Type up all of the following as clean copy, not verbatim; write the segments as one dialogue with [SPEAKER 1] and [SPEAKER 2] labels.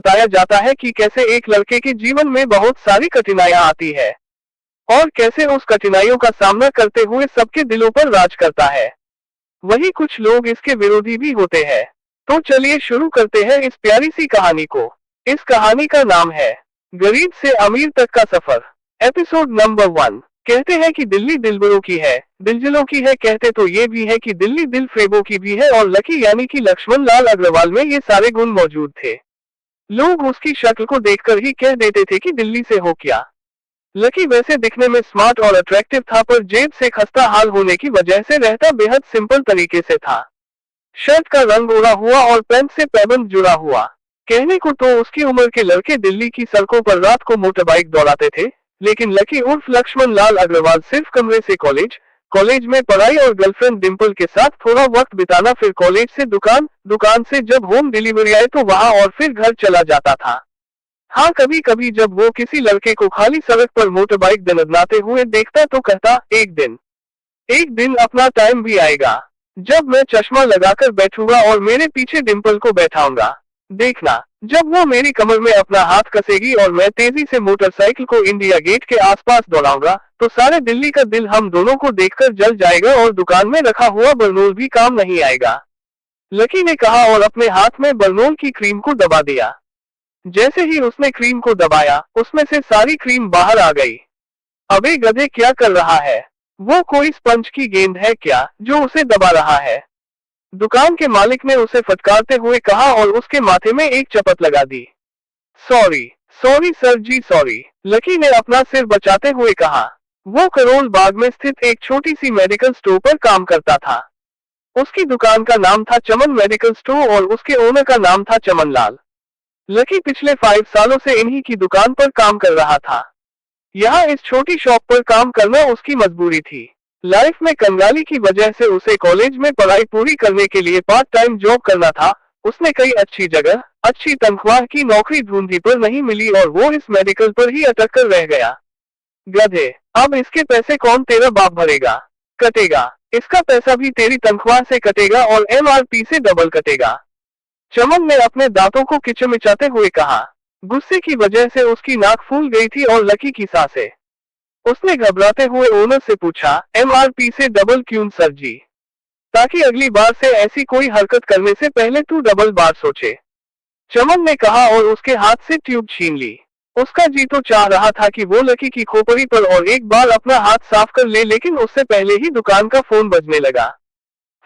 [SPEAKER 1] बताया जाता है कि कैसे एक लड़के के जीवन में बहुत सारी कठिनाइयां आती है और कैसे उस कठिनाइयों का सामना करते हुए सबके दिलों पर राज करता है। वहीं कुछ लोग इसके विरोधी भी होते हैं। तो चलिए शुरू करते हैं इस प्यारी सी कहानी को। इस कहानी का नाम है गरीब से अमीर तक का सफर। Episode number 1। कहते हैं कि दिल्ली दिलबरों की है, दिलजलों की है, कहते तो ये भी है कि दिल्ली दिल फ्रेबों की भी है, और लकी यानी कि लक्ष्मण लाल अग्रवाल में ये सारे गुण मौजूद थे। लोग उसकी शक्ल को देखकर ही कह देते थे कि दिल्ली से हो क्या। लकी वैसे दिखने में स्मार्ट और अट्रैक्टिव था, पर जेब से खस्ता हाल होने की वजह से रहता बेहद सिंपल तरीके से था। शर्ट का रंग उड़ा हुआ और पैंट से पैबंद जुड़ा हुआ। कहने को तो उसकी उम्र के लड़के दिल्ली की सड़कों पर रात को मोटरबाइक दौड़ाते थे, लेकिन लकी उर्फ लक्ष्मण लाल अग्रवाल सिर्फ कमरे से कॉलेज, कॉलेज में पढ़ाई और गर्लफ्रेंड डिम्पल के साथ थोड़ा वक्त बिताना, फिर कॉलेज से दुकान, दुकान से जब होम डिलीवरी आए तो वहां, और फिर घर चला जाता था। हाँ, कभी कभी जब वो किसी लड़के को खाली सड़क पर मोटरबाइक दनदनाते हुए देखता तो कहता, एक दिन अपना टाइम भी आएगा जब मैं चश्मा लगाकर बैठूंगा और मेरे पीछे डिम्पल को बैठाऊंगा। देखना, जब वो मेरी कमर में अपना हाथ कसेगी और मैं तेजी से मोटरसाइकिल को इंडिया गेट के आसपास दौड़ाऊंगा, तो सारे दिल्ली का दिल हम दोनों को देखकर जल जाएगा और दुकान में रखा हुआ बरनोल भी काम नहीं आएगा। लकी ने कहा और अपने हाथ में बरनोल की क्रीम को दबा दिया। जैसे ही उसने क्रीम को दबाया, उसमें से सारी क्रीम बाहर आ गई। अबे गधे, क्या कर रहा है? वो कोई स्पंज की गेंद है क्या जो उसे दबा रहा है? दुकान के मालिक ने उसे फटकारते हुए कहा और उसके माथे में एक चपत लगा दी। सॉरी सॉरी सर जी, सॉरी, लकी ने अपना सिर बचाते हुए कहा। वो करोल बाग में स्थित एक छोटी सी मेडिकल स्टोर पर काम करता था। उसकी दुकान का नाम था चमन मेडिकल स्टोर और उसके ओनर का नाम था चमन लाल। लकी पिछले 5 सालों से इन्हीं की दुकान पर काम कर रहा था। यहाँ इस छोटी शॉप पर काम करना उसकी मजबूरी थी। लाइफ में कंगाली की वजह से उसे कॉलेज में पढ़ाई पूरी करने के लिए पार्ट टाइम जॉब करना था। उसने कई अच्छी जगह, अच्छी तनख्वाह की नौकरी ढूंढी पर नहीं मिली और वो इस मेडिकल पर ही अटक कर रह गया। गधे, अब इसके पैसे कौन तेरा बाप भरेगा? कटेगा, इसका पैसा भी तेरी तनख्वाह से कटेगा और MRP से डबल कटेगा। चमन ने अपने दांतों को किचमिचाते हुए कहा। गुस्से की वजह से उसकी नाक फूल गई थी और लकी की सांसें। उसने घबराते हुए ओनर से पूछा, MRP से डबल क्यों सर जी? ताकि अगली बार से ऐसी कोई हरकत करने से पहले तू डबल बार सोचे, चमन ने कहा और उसके हाथ से ट्यूब छीन ली। उसका जी तो चाह रहा था कि वो लकी की खोपड़ी पर और एक बार अपना हाथ साफ कर ले, लेकिन उससे पहले ही दुकान का फोन बजने लगा।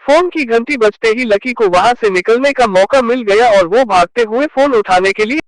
[SPEAKER 1] फोन की घंटी बजते ही लकी को वहां से निकलने का मौका मिल गया और वो भागते हुए फोन उठाने के लिए